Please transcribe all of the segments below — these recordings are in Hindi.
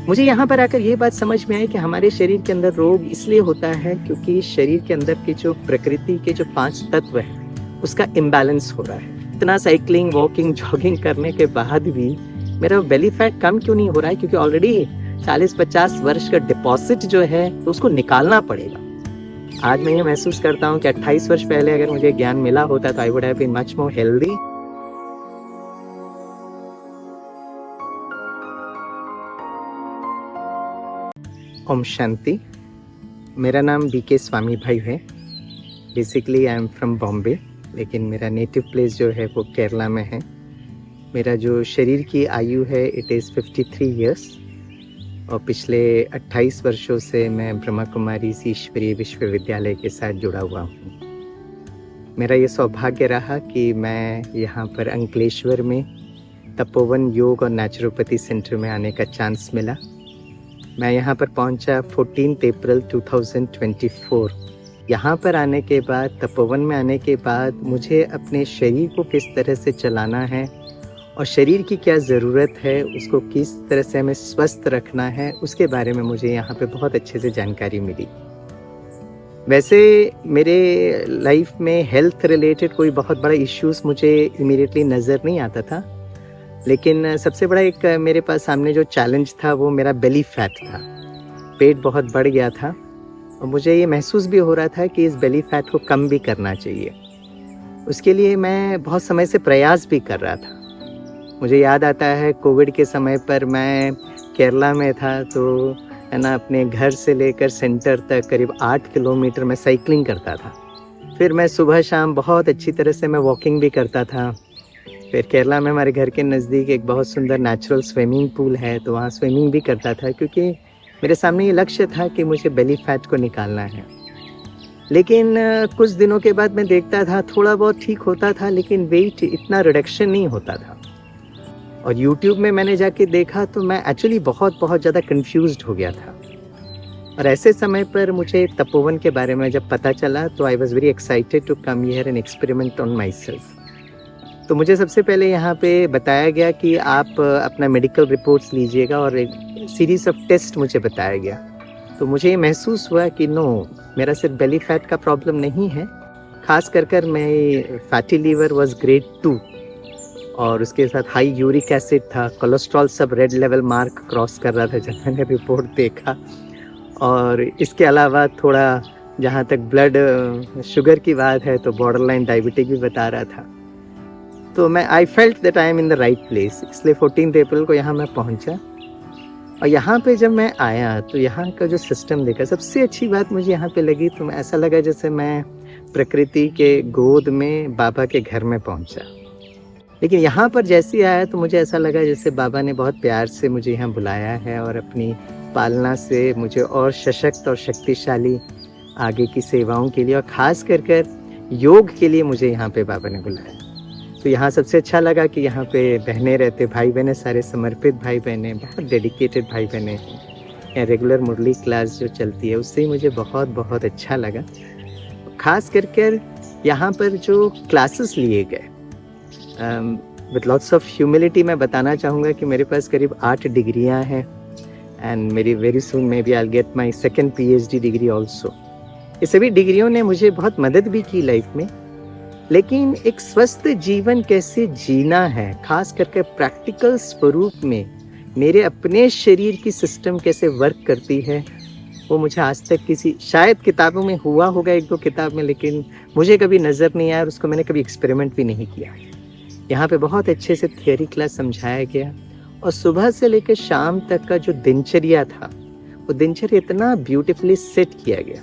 मुझे यहाँ पर आकर ये बात समझ में आई कि हमारे शरीर के अंदर रोग इसलिए होता है क्योंकि शरीर के अंदर की जो प्रकृति के जो 5 तत्व हैं उसका इम्बैलेंस हो रहा है। इतना साइकिलिंग, वॉकिंग, जॉगिंग करने के बाद भी मेरा बेली फैट कम क्यों नहीं हो रहा है? क्योंकि ऑलरेडी 40-50 वर्ष का डिपॉजिट जो है तो उसको निकालना पड़ेगा। आज मैं ये महसूस करता हूँ कि 28 वर्ष पहले अगर मुझे ज्ञान मिला होता तो I would have been much more healthy. ओम शांति। मेरा नाम बीके स्वामी भाई है। Basically I am from Bombay, लेकिन मेरा नेटिव प्लेस जो है वो केरला में है। मेरा जो शरीर की आयु है इट इज़ 53 ईयर्स और पिछले 28 वर्षों से मैं ब्रह्मा कुमारी ईश्वरीय विश्वविद्यालय के साथ जुड़ा हुआ हूँ। मेरा ये सौभाग्य रहा कि मैं यहाँ पर अंकलेश्वर में तपोवन योग और नेचुरोपैथी सेंटर में आने का चांस मिला। मैं यहाँ पर पहुँचा 14 अप्रैल 2024। यहाँ पर आने के बाद, तपोवन में आने के बाद मुझे अपने शरीर को किस तरह से चलाना है और शरीर की क्या ज़रूरत है, उसको किस तरह से हमें स्वस्थ रखना है, उसके बारे में मुझे यहाँ पे बहुत अच्छे से जानकारी मिली। वैसे मेरे लाइफ में हेल्थ रिलेटेड कोई बहुत बड़ा इश्यूज़ मुझे इमीडिएटली नज़र नहीं आता था, लेकिन सबसे बड़ा एक मेरे पास सामने जो चैलेंज था वो मेरा बेली फैट था। पेट बहुत बढ़ गया था और मुझे ये महसूस भी हो रहा था कि इस बेली फैट को कम भी करना चाहिए। उसके लिए मैं बहुत समय से प्रयास भी कर रहा था। मुझे याद आता है कोविड के समय पर मैं केरला में था, तो है ना, अपने घर से लेकर सेंटर तक करीब 8 किलोमीटर मैं साइकिलिंग करता था। फिर मैं सुबह शाम बहुत अच्छी तरह से मैं वॉकिंग भी करता था। फिर केरला में हमारे घर के नज़दीक एक बहुत सुंदर नेचुरल स्विमिंग पूल है, तो वहाँ स्विमिंग भी करता था, क्योंकि मेरे सामने ये लक्ष्य था कि मुझे बेली फैट को निकालना है। लेकिन कुछ दिनों के बाद मैं देखता था थोड़ा बहुत ठीक होता था, लेकिन वेट इतना रिडक्शन नहीं होता था। और यूट्यूब में मैंने जाके देखा तो मैं एक्चुअली बहुत ज़्यादा कंफ्यूज्ड हो गया था। और ऐसे समय पर मुझे तपोवन के बारे में जब पता चला तो I was very excited to come here and experiment on myself. तो मुझे सबसे पहले यहाँ पे बताया गया कि आप अपना मेडिकल रिपोर्ट्स लीजिएगा और एक सीरीज़ ऑफ टेस्ट मुझे बताया गया। तो मुझे ये महसूस हुआ कि नो, मेरा सिर्फ बेली फैट का प्रॉब्लम नहीं है, ख़ास कर मैं फैटी लीवर वाज ग्रेड 2 और उसके साथ हाई यूरिक एसिड था, कोलेस्ट्रॉल सब रेड लेवल मार्क क्रॉस कर रहा था जब मैंने रिपोर्ट देखा। और इसके अलावा थोड़ा जहाँ तक ब्लड शुगर की बात है तो बॉर्डर लाइन डायबिटिक भी बता रहा था। तो मैं I felt that I am in the right place, इसलिए 14 अप्रैल को यहाँ मैं पहुँचा। और यहाँ पे जब मैं आया तो यहाँ का जो सिस्टम देखा, सबसे अच्छी बात मुझे यहाँ पे लगी, तो ऐसा लगा जैसे मैं प्रकृति के गोद में बाबा के घर में पहुँचा। लेकिन यहाँ पर जैसे ही आया तो मुझे ऐसा लगा जैसे बाबा ने बहुत प्यार से मुझे यहाँ बुलाया है और अपनी पालना से मुझे और सशक्त और शक्तिशाली आगे की सेवाओं के लिए और ख़ास कर योग के लिए मुझे यहाँ पे बाबा ने बुलाया। तो यहाँ सबसे अच्छा लगा कि यहाँ पे बहनें रहते, भाई बहनें सारे समर्पित भाई बहनें, बहुत डेडिकेटेड भाई बहनें हैं। रेगुलर मुरली क्लास जो चलती है उससे ही मुझे बहुत अच्छा लगा। ख़ास कर यहाँ पर जो क्लासेस लिए गए, विद लॉट्स ऑफ ह्यूमिलिटी मैं बताना चाहूँगा कि मेरे पास करीब 8 डिग्रियाँ हैं एंड मेरी very soon maybe I get my 2nd PhD degree also. ये सभी डिग्रियों ने मुझे बहुत मदद भी की लाइफ में। लेकिन एक स्वस्थ जीवन कैसे जीना है, खास करके प्रैक्टिकल स्वरूप में मेरे अपने शरीर की सिस्टम कैसे वर्क करती है, वो मुझे आज तक किसी, शायद किताबों में हुआ होगा 1-2 किताब में, लेकिन मुझे कभी नज़र नहीं आया और उसको मैंने कभी एक्सपेरिमेंट भी नहीं किया। यहाँ पे बहुत अच्छे से थियोरी क्लास समझाया गया और सुबह से लेकर शाम तक का जो दिनचर्या था वो दिनचर्या इतना ब्यूटीफुली सेट किया गया।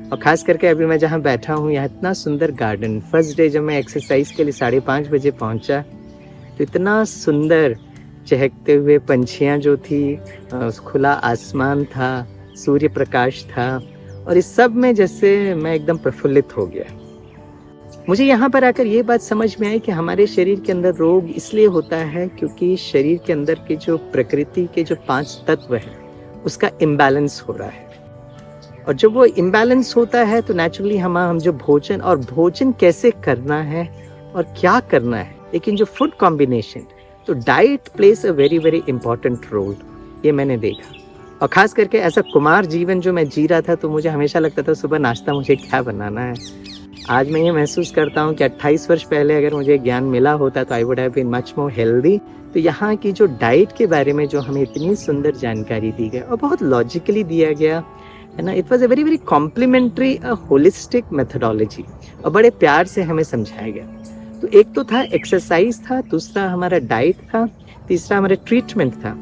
और ख़ास करके अभी मैं जहाँ बैठा हूँ यहाँ इतना सुंदर गार्डन। फर्स्ट डे जब मैं एक्सरसाइज के लिए 5:30 बजे पहुँचा तो इतना सुंदर चहकते हुए पंछियाँ जो थी, खुला आसमान था, सूर्य प्रकाश था और इस सब में जैसे मैं एकदम प्रफुल्लित हो गया। मुझे यहाँ पर आकर ये बात समझ में आई कि हमारे शरीर के अंदर रोग इसलिए होता है क्योंकि शरीर के अंदर की जो प्रकृति के जो 5 तत्व हैं उसका इम्बैलेंस हो रहा है। और जब वो इम्बैलेंस होता है तो नेचुरली हम जो भोजन कैसे करना है और क्या करना है, लेकिन जो फूड कॉम्बिनेशन, तो diet plays a very important role. ये मैंने देखा। और ख़ास करके ऐसा कुमार जीवन जो मैं जी रहा था, तो मुझे हमेशा लगता था सुबह नाश्ता मुझे क्या बनाना है। आज मैं ये महसूस करता हूँ कि 28 वर्ष पहले अगर मुझे ज्ञान मिला होता तो I would have been much more healthy. तो यहाँ की जो डाइट के बारे में जो हमें इतनी सुंदर जानकारी दी गई और बहुत लॉजिकली दिया गया है ना, it was a very very complementary holistic methodology, और बड़े प्यार से हमें समझाया गया। तो एक तो था एक्सरसाइज था, दूसरा हमारा डाइट था, तीसरा हमारा ट्रीटमेंट था।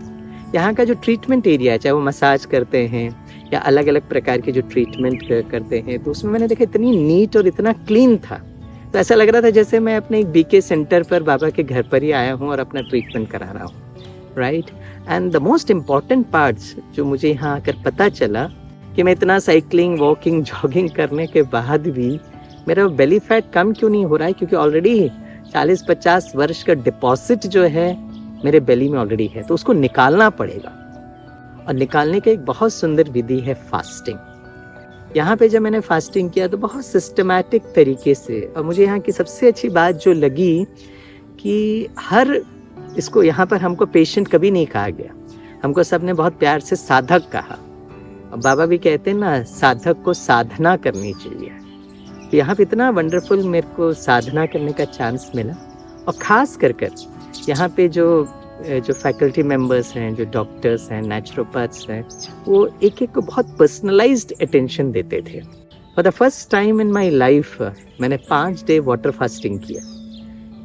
यहाँ का जो ट्रीटमेंट एरिया है, चाहे वो मसाज करते हैं या अलग अलग प्रकार के जो ट्रीटमेंट करते हैं, तो उसमें मैंने देखा इतनी नीट और इतना क्लीन था। तो ऐसा लग रहा था जैसे मैं अपने एक बीके सेंटर पर बाबा के घर पर ही आया हूँ और अपना ट्रीटमेंट करा रहा हूँ, right. And the most important parts जो मुझे यहाँ आकर पता चला कि मैं इतना साइकिलिंग, वॉकिंग, जॉगिंग करने के बाद भी मेरा बेली फैट कम क्यों नहीं हो रहा है, क्योंकि ऑलरेडी 40-50 वर्ष का डिपॉजिट जो है मेरे बेली में ऑलरेडी है, तो उसको निकालना पड़ेगा। और निकालने का एक बहुत सुंदर विधि है फास्टिंग। यहाँ पे जब मैंने फास्टिंग किया तो बहुत सिस्टमैटिक तरीके से, और मुझे यहाँ की सबसे अच्छी बात जो लगी कि इसको यहाँ पर हमको पेशेंट कभी नहीं कहा गया, हमको सबने बहुत प्यार से साधक कहा। और बाबा भी कहते हैं ना, साधक को साधना करनी चाहिए। तो यहाँ पे इतना वंडरफुल मेरे को साधना करने का चांस मिला। और ख़ास कर यहाँ पे जो फैकल्टी मेंबर्स हैं, जो डॉक्टर्स हैं, नेचुरोपैथ्स हैं, वो एक एक को बहुत पर्सनलाइज्ड अटेंशन देते थे। For the first time in my life मैंने 5 डे वाटर फास्टिंग किया।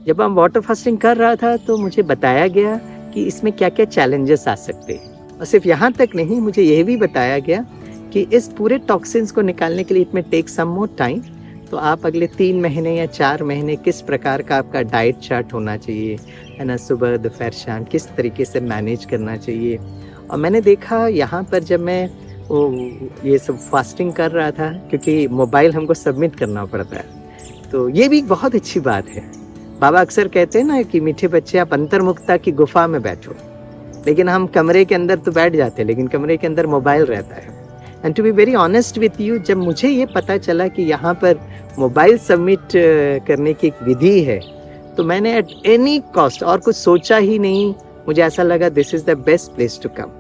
जब हम वाटर फास्टिंग कर रहा था तो मुझे बताया गया कि इसमें क्या क्या चैलेंजेस आ सकते हैं। और सिर्फ यहाँ तक नहीं, मुझे यह भी बताया गया कि इस पूरे टॉक्सिन्स को निकालने के लिए इट में टेक सम मोर टाइम। तो आप अगले 3 महीने या 4 महीने किस प्रकार का आपका डाइट चार्ट होना चाहिए, है ना, सुबह दोपहर शाम किस तरीके से मैनेज करना चाहिए। और मैंने देखा यहाँ पर जब मैं ये सब फास्टिंग कर रहा था, क्योंकि मोबाइल हमको सबमिट करना पड़ता है, तो ये भी एक बहुत अच्छी बात है। बाबा अक्सर कहते हैं ना कि मीठे बच्चे आप अंतर्मुखता की गुफा में बैठो, लेकिन हम कमरे के अंदर तो बैठ जाते हैं, लेकिन कमरे के अंदर मोबाइल रहता है। And to be very honest with you, जब मुझे ये पता चला कि यहाँ पर मोबाइल सबमिट करने की एक विधि है, तो मैंने एट एनी कॉस्ट और कुछ सोचा ही नहीं, मुझे ऐसा लगा this is the best place to come.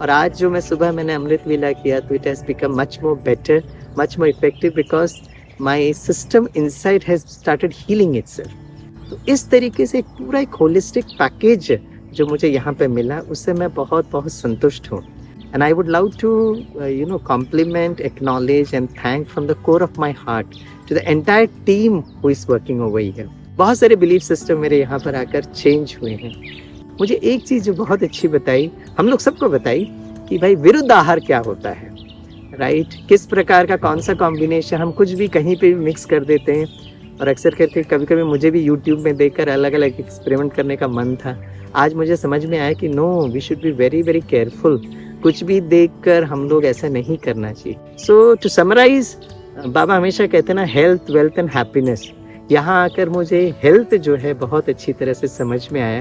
और आज जो मैंने अमृत वेला किया, तो it has become much more better, much more effective, because my system inside has started healing itself. तो इस तरीके से पूरा एक होलिस्टिक पैकेज जो मुझे यहाँ पे मिला, उससे मैं बहुत बहुत संतुष्ट हूँ। And I would love to, compliment, acknowledge and thank from the core of my heart to the entire team who is working over here. बहुत सारे बिलीफ सिस्टम मेरे यहाँ पर आकर चेंज हुए हैं। मुझे एक चीज़ जो बहुत अच्छी बताई, हम लोग सबको बताई, कि भाई विरुद्ध आहार क्या होता है, राइट। किस प्रकार का कौन सा कॉम्बिनेशन, हम कुछ भी कहीं पे भी मिक्स कर देते हैं। और अक्सर करके कभी कभी मुझे भी यूट्यूब में देखकर अलग अलग एक्सपेरिमेंट करने का मन था। आज मुझे समझ में आया कि no, we should be very very careful, कुछ भी देखकर हम लोग ऐसा नहीं करना चाहिए। सो टू समराइज, बाबा हमेशा कहते हैं ना, हेल्थ, वेल्थ एंड हैप्पीनेस। यहाँ आकर मुझे हेल्थ जो है बहुत अच्छी तरह से समझ में आया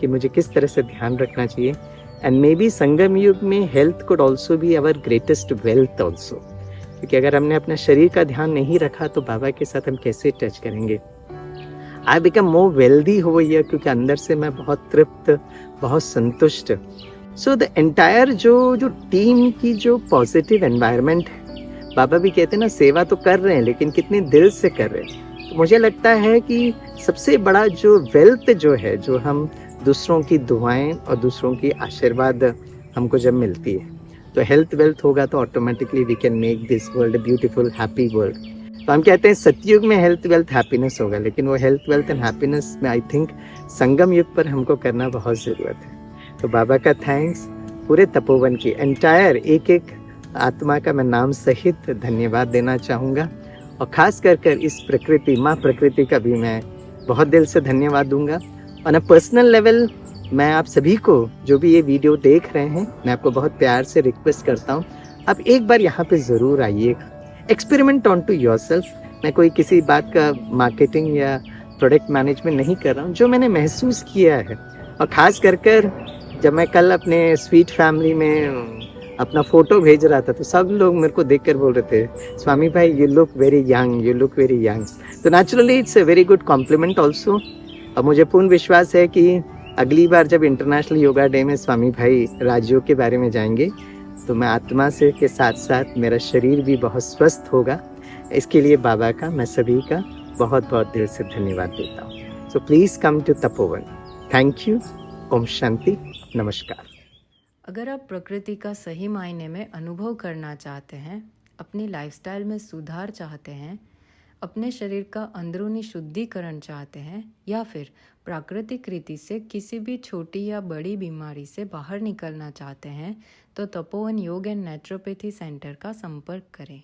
कि मुझे किस तरह से ध्यान रखना चाहिए। एंड मे बी संगम युग में health could also be our greatest wealth also, क्योंकि अगर हमने अपने शरीर का ध्यान नहीं रखा तो बाबा के साथ हम कैसे टच करेंगे। आई बिकम मोर वेल्दी हो गई है, क्योंकि अंदर से मैं बहुत तृप्त, बहुत संतुष्ट। सो द एंटायर जो टीम की जो पॉजिटिव एनवायरनमेंट है, बाबा भी कहते हैं ना, सेवा तो कर रहे हैं लेकिन कितने दिल से कर रहे हैं। तो मुझे लगता है कि सबसे बड़ा जो वेल्थ जो है, जो हम दूसरों की दुआएं और दूसरों की आशीर्वाद हमको जब मिलती है, तो हेल्थ वेल्थ होगा तो automatically we can make this world a beautiful happy world. तो हम कहते हैं सतयुग में हेल्थ वेल्थ हैप्पीनेस होगा, लेकिन वो हेल्थ वेल्थ एंड हैप्पीनेस में आई थिंक संगम युग पर हमको करना बहुत ज़रूरत है। तो बाबा का थैंक्स, पूरे तपोवन की एंटायर एक एक आत्मा का मैं नाम सहित धन्यवाद देना चाहूँगा। और ख़ास कर इस प्रकृति, माँ प्रकृति का भी मैं बहुत दिल से धन्यवाद दूंगा। ऑन अ पर्सनल लेवल मैं आप सभी को जो भी ये वीडियो देख रहे हैं, मैं आपको बहुत प्यार से रिक्वेस्ट करता हूँ, आप एक बार यहाँ पे ज़रूर आइएगा, एक्सपेरिमेंट ऑन टू योरसेल्फ। मैं कोई किसी बात का मार्केटिंग या प्रोडक्ट मैनेजमेंट नहीं कर रहा हूँ, जो मैंने महसूस किया है। और ख़ास कर जब मैं कल अपने स्वीट फैमिली में अपना फ़ोटो भेज रहा था, तो सब लोग मेरे को देखकर बोल रहे थे, स्वामी भाई you look very young, you look very young. तो naturally it's a very good compliment also. और मुझे पूर्ण विश्वास है कि अगली बार जब इंटरनेशनल योगा डे में स्वामी भाई राजयोग के बारे में जाएंगे तो मैं आत्मा से के साथ साथ मेरा शरीर भी बहुत स्वस्थ होगा। इसके लिए बाबा का मैं सभी का बहुत बहुत दिल से धन्यवाद देता हूँ। So please come to Tapovan. Thank you. ओम शांति। नमस्कार। अगर आप प्रकृति का सही मायने में अनुभव करना चाहते हैं, अपनी लाइफस्टाइल में सुधार चाहते हैं, अपने शरीर का अंदरूनी शुद्धिकरण चाहते हैं या फिर प्राकृतिक रीति से किसी भी छोटी या बड़ी बीमारी से बाहर निकलना चाहते हैं तो तपोवन योग एंड नेचुरोपैथी सेंटर का संपर्क करें।